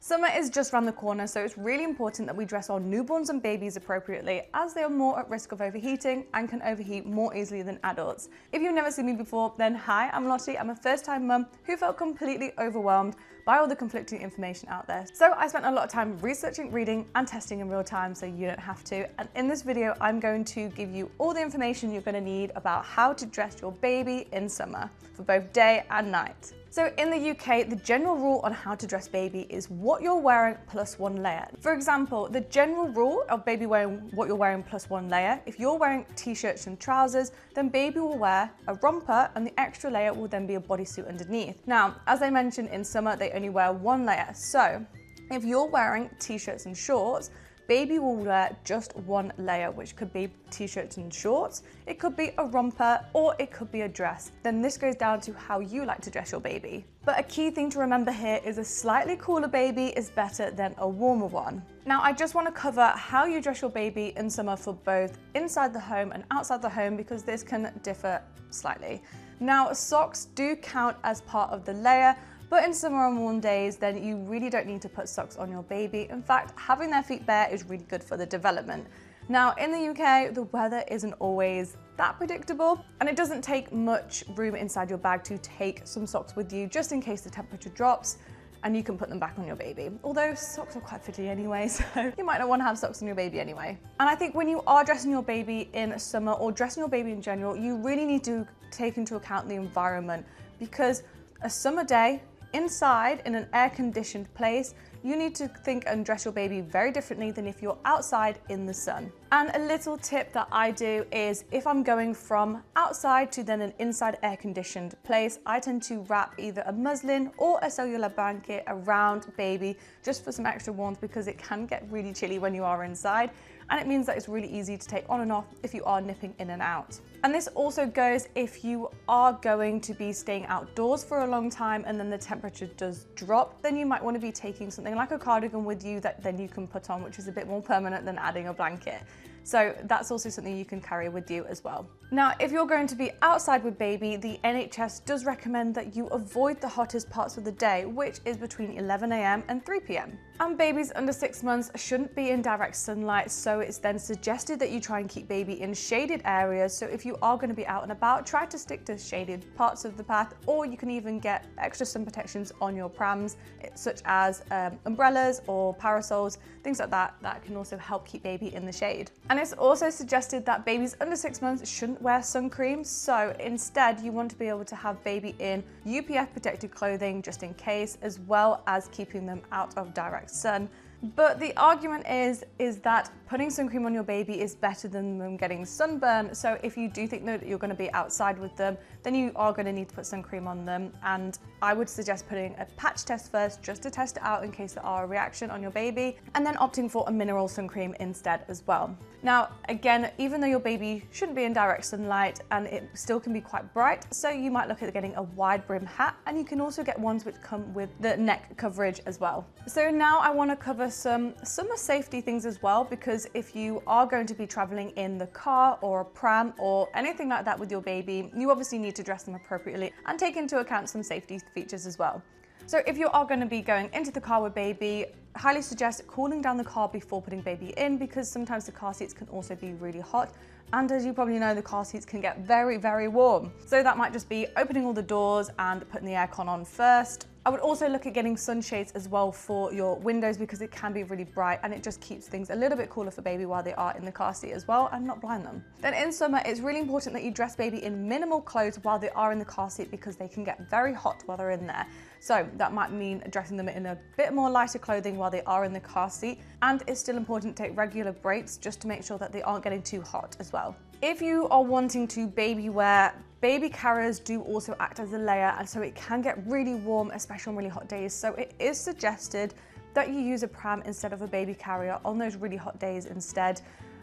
Summer is just around the corner, so it's really important that we dress our newborns and babies appropriately, as they are more at risk of overheating and can overheat more easily than adults. If you've never seen me before, then hi, I'm Lottie. I'm a first-time mum who felt completely overwhelmed by all the conflicting information out there. So I spent a lot of time researching, reading and testing in real time so you don't have to. And in this video, I'm going to give you all the information you're going to need about how to dress your baby in summer for both day and night. So in the UK, the general rule on how to dress baby is what you're wearing plus one layer. For example, the general rule of baby wearing what you're wearing plus one layer, if you're wearing t-shirts and trousers, then baby will wear a romper and the extra layer will then be a bodysuit underneath. Now, as I mentioned, in summer, they only wear one layer. So if you're wearing t-shirts and shorts, baby will wear just one layer, which could be t-shirts and shorts, it could be a romper, or it could be a dress. Then this goes down to how you like to dress your baby. But a key thing to remember here is a slightly cooler baby is better than a warmer one. Now, I just want to cover how you dress your baby in summer for both inside the home and outside the home, because this can differ slightly. Now, socks do count as part of the layer, but in summer and warm days, then you really don't need to put socks on your baby. In fact, having their feet bare is really good for the development. Now, in the UK, the weather isn't always that predictable, and it doesn't take much room inside your bag to take some socks with you just in case the temperature drops, and you can put them back on your baby. Although socks are quite fidgety anyway, so you might not want to have socks on your baby anyway. And I think when you are dressing your baby in summer or dressing your baby in general, you really need to take into account the environment, because a summer day inside in an air-conditioned place, you need to think and dress your baby very differently than if you're outside in the sun. And a little tip that I do is if I'm going from outside to then an inside air-conditioned place, I tend to wrap either a muslin or a cellular blanket around baby just for some extra warmth, because it can get really chilly when you are inside. And it means that it's really easy to take on and off if you are nipping in and out. And this also goes if you are going to be staying outdoors for a long time and then the temperature does drop, then you might want to be taking something like a cardigan with you that then you can put on, which is a bit more permanent than adding a blanket. So that's also something you can carry with you as well. Now, if you're going to be outside with baby, the NHS does recommend that you avoid the hottest parts of the day, which is between 11 AM and 3 PM. And babies under 6 months shouldn't be in direct sunlight, so it's then suggested that you try and keep baby in shaded areas. So if you are going to be out and about, try to stick to shaded parts of the path, or you can even get extra sun protections on your prams, such as umbrellas or parasols, things like that, that can also help keep baby in the shade. And it's also suggested that babies under 6 months shouldn't wear sun cream, so instead you want to be able to have baby in UPF protected clothing just in case, as well as keeping them out of direct sun. But the argument is that putting sun cream on your baby is better than them getting sunburn. So if you do think that you're going to be outside with them, then you are going to need to put sun cream on them. And I would suggest putting a patch test first, just to test it out in case there are a reaction on your baby, and then opting for a mineral sun cream instead as well. Now, again, even though your baby shouldn't be in direct sunlight, and it still can be quite bright, so you might look at getting a wide brim hat, and you can also get ones which come with the neck coverage as well. So now I want to cover some summer safety things as well, because if you are going to be traveling in the car or a pram or anything like that with your baby, you obviously need to dress them appropriately and take into account some safety features as well. So if you are going to be going into the car with baby, highly suggest cooling down the car before putting baby in, because sometimes the car seats can also be really hot. And as you probably know, the car seats can get very, very warm. So that might just be opening all the doors and putting the aircon on first. I would also look at getting sunshades as well for your windows, because it can be really bright and it just keeps things a little bit cooler for baby while they are in the car seat as well, and not blind them. Then in summer, it's really important that you dress baby in minimal clothes while they are in the car seat, because they can get very hot while they're in there. So that might mean dressing them in a bit more lighter clothing while they are in the car seat. And it's still important to take regular breaks just to make sure that they aren't getting too hot as well. If you are wanting to baby wear, baby carriers do also act as a layer, and so it can get really warm, especially on really hot days. So it is suggested that you use a pram instead of a baby carrier on those really hot days instead.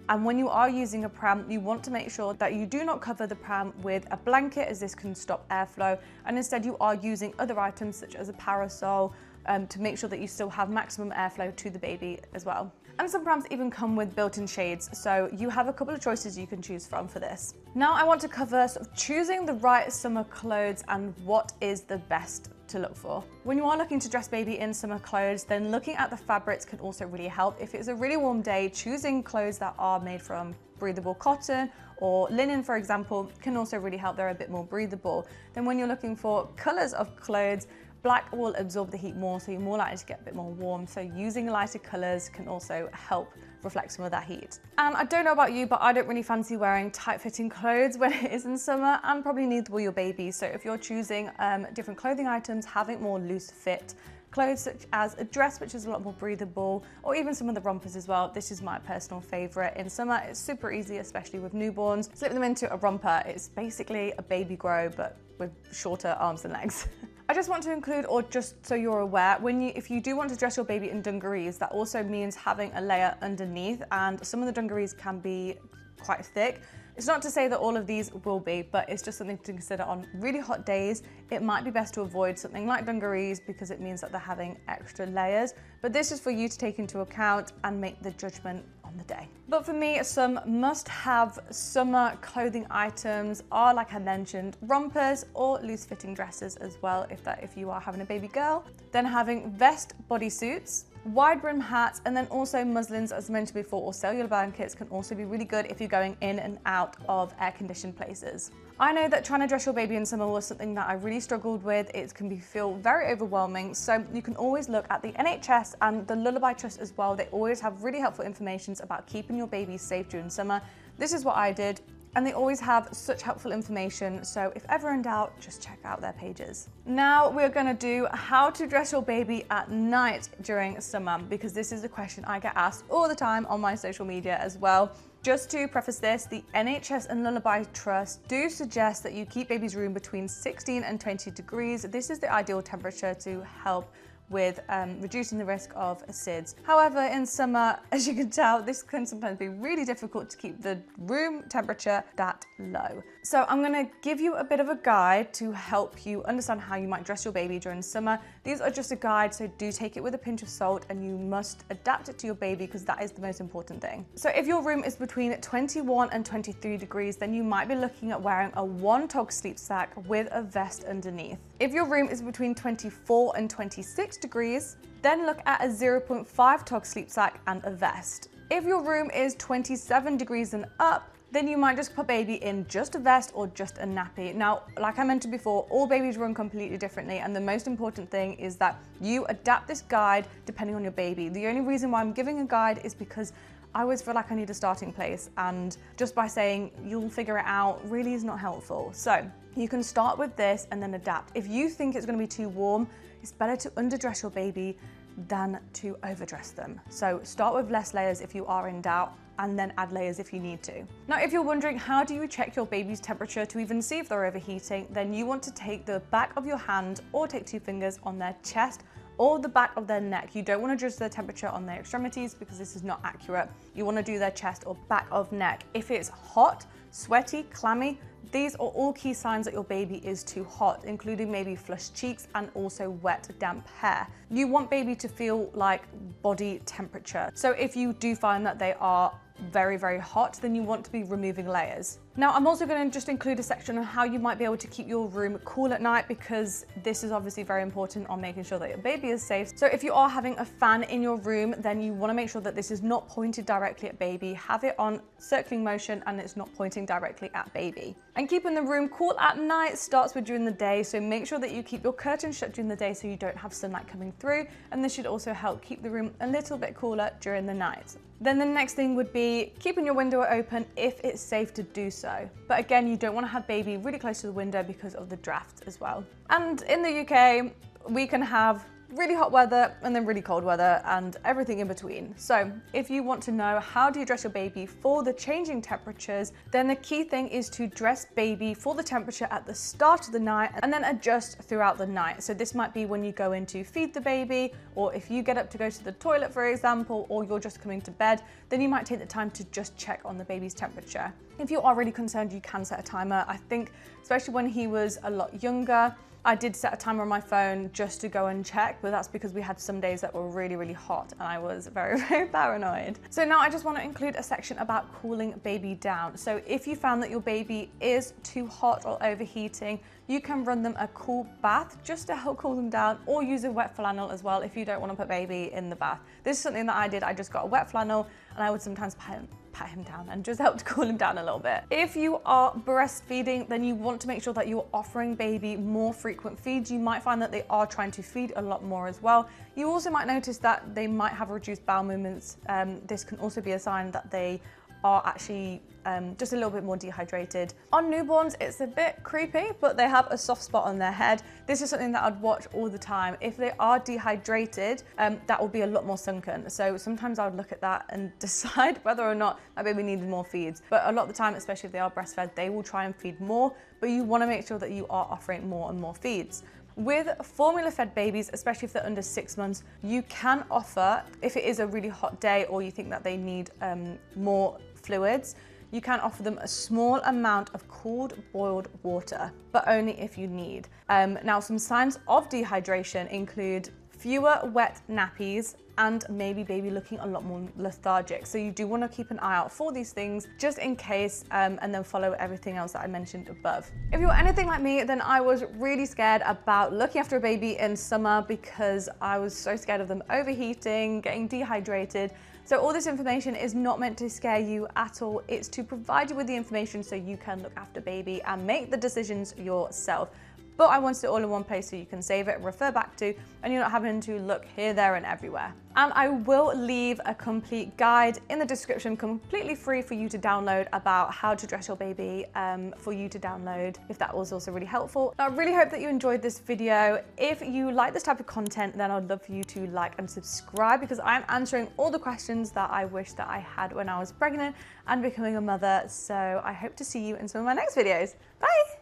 And when you are using a pram, you want to make sure that you do not cover the pram with a blanket, as this can stop airflow, and instead you are using other items such as a parasol to make sure that you still have maximum airflow to the baby as well. And some prams even come with built-in shades, so you have a couple of choices you can choose from for this. Now I want to cover sort of choosing the right summer clothes and what is the best to look for. When you are looking to dress baby in summer clothes, then looking at the fabrics can also really help. If it's a really warm day, choosing clothes that are made from breathable cotton or linen, for example, can also really help. They're a bit more breathable. Then when you're looking for colors of clothes, black will absorb the heat more, so you're more likely to get a bit more warm. So using lighter colors can also help reflect some of that heat. And I don't know about you, but I don't really fancy wearing tight-fitting clothes when it is in summer, and probably neither will your baby. So if you're choosing different clothing items, having more loose fit clothes such as a dress, which is a lot more breathable, or even some of the rompers as well. This is my personal favorite. In summer, it's super easy, especially with newborns. Slip them into a romper. It's basically a baby grow, but with shorter arms and legs. I just want to include, or just so you're aware, if you do want to dress your baby in dungarees, that also means having a layer underneath, and some of the dungarees can be quite thick. It's not to say that all of these will be, but it's just something to consider on really hot days. It might be best to avoid something like dungarees because it means that they're having extra layers, but this is for you to take into account and make the judgment on the day. But for me, some must-have summer clothing items are, like I mentioned, rompers or loose-fitting dresses as well, if you are having a baby girl. Then having vest bodysuits, wide brim hats, and then also muslins, as mentioned before, or cellular blankets can also be really good if you're going in and out of air-conditioned places. I know that trying to dress your baby in summer was something that I really struggled with. It can feel very overwhelming, so you can always look at the NHS and the Lullaby Trust as well. They always have really helpful information about keeping your baby safe during summer. This is what I did, and they always have such helpful information, so if ever in doubt, just check out their pages. Now we're gonna do how to dress your baby at night during summer, because this is a question I get asked all the time on my social media as well. Just to preface this, the NHS and Lullaby Trust do suggest that you keep baby's room between 16 and 20 degrees. This is the ideal temperature to help with reducing the risk of SIDS. However, in summer, as you can tell, this can sometimes be really difficult to keep the room temperature that low. So I'm gonna give you a bit of a guide to help you understand how you might dress your baby during summer. These are just a guide, so do take it with a pinch of salt, and you must adapt it to your baby because that is the most important thing. So if your room is between 21 and 23 degrees, then you might be looking at wearing a 1-tog sleep sack with a vest underneath. If your room is between 24 and 26 degrees, then look at a 0.5-tog sleep sack and a vest. If your room is 27 degrees and up, then you might just put baby in just a vest or just a nappy. Now, like I mentioned before, all babies run completely differently, and the most important thing is that you adapt this guide depending on your baby. The only reason why I'm giving a guide is because I always feel like I need a starting place, and just by saying you'll figure it out really is not helpful. So you can start with this and then adapt. If you think it's gonna be too warm, it's better to underdress your baby than to overdress them. So start with less layers if you are in doubt, and then add layers if you need to. Now, if you're wondering how do you check your baby's temperature to even see if they're overheating, then you want to take the back of your hand or take 2 fingers on their chest or the back of their neck. You don't want to judge their temperature on their extremities because this is not accurate. You want to do their chest or back of neck. If it's hot, sweaty, clammy, these are all key signs that your baby is too hot, including maybe flushed cheeks and also wet, damp hair. You want baby to feel like body temperature. So if you do find that they are very, very hot, then you want to be removing layers. Now, I'm also going to just include a section on how you might be able to keep your room cool at night, because this is obviously very important on making sure that your baby is safe. So if you are having a fan in your room, then you want to make sure that this is not pointed directly at baby. Have it on circling motion and it's not pointing directly at baby. And keeping the room cool at night starts with during the day, so make sure that you keep your curtains shut during the day so you don't have sunlight coming through, and this should also help keep the room a little bit cooler during the night. Then the next thing would be keeping your window open if it's safe to do so. But again, you don't want to have baby really close to the window because of the draft as well. And in the UK, we can have really hot weather and then really cold weather and everything in between. So if you want to know how do you dress your baby for the changing temperatures, then the key thing is to dress baby for the temperature at the start of the night and then adjust throughout the night. So this might be when you go in to feed the baby, or if you get up to go to the toilet, for example, or you're just coming to bed, then you might take the time to just check on the baby's temperature. If you are really concerned, you can set a timer. I think, especially when he was a lot younger, I did set a timer on my phone just to go and check, but that's because we had some days that were really, really hot and I was very, very paranoid. So now I just want to include a section about cooling baby down. So if you found that your baby is too hot or overheating, you can run them a cool bath just to help cool them down, or use a wet flannel as well if you don't want to put baby in the bath. This is something that I did. I just got a wet flannel and I would sometimes pat him down and just help to cool him down a little bit. If you are breastfeeding, then you want to make sure that you're offering baby more frequent feeds. You might find that they are trying to feed a lot more as well. You also might notice that they might have reduced bowel movements. This can also be a sign that they are actually just a little bit more dehydrated. On newborns, it's a bit creepy, but they have a soft spot on their head. This is something that I'd watch all the time. If they are dehydrated, that will be a lot more sunken. So sometimes I would look at that and decide whether or not my baby needed more feeds. But a lot of the time, especially if they are breastfed, they will try and feed more, but you want to make sure that you are offering more and more feeds. With formula-fed babies, especially if they're under 6 months, you can offer, if it is a really hot day or you think that they need more fluids, you can offer them a small amount of cooled boiled water, but only if you need. Now, some signs of dehydration include fewer wet nappies and maybe baby looking a lot more lethargic. So you do want to keep an eye out for these things just in case, and then follow everything else that I mentioned above. If you're anything like me, then I was really scared about looking after a baby in summer because I was so scared of them overheating, getting dehydrated. So all this information is not meant to scare you at all. It's to provide you with the information so you can look after baby and make the decisions yourself. But I wanted it all in one place so you can save it, refer back to, and you're not having to look here, there, and everywhere. And I will leave a complete guide in the description, completely free for you to download, about how to dress your baby, for you to download, if that was also really helpful. I really hope that you enjoyed this video. If you like this type of content, then I'd love for you to like and subscribe, because I'm answering all the questions that I wish that I had when I was pregnant and becoming a mother. So I hope to see you in some of my next videos. Bye!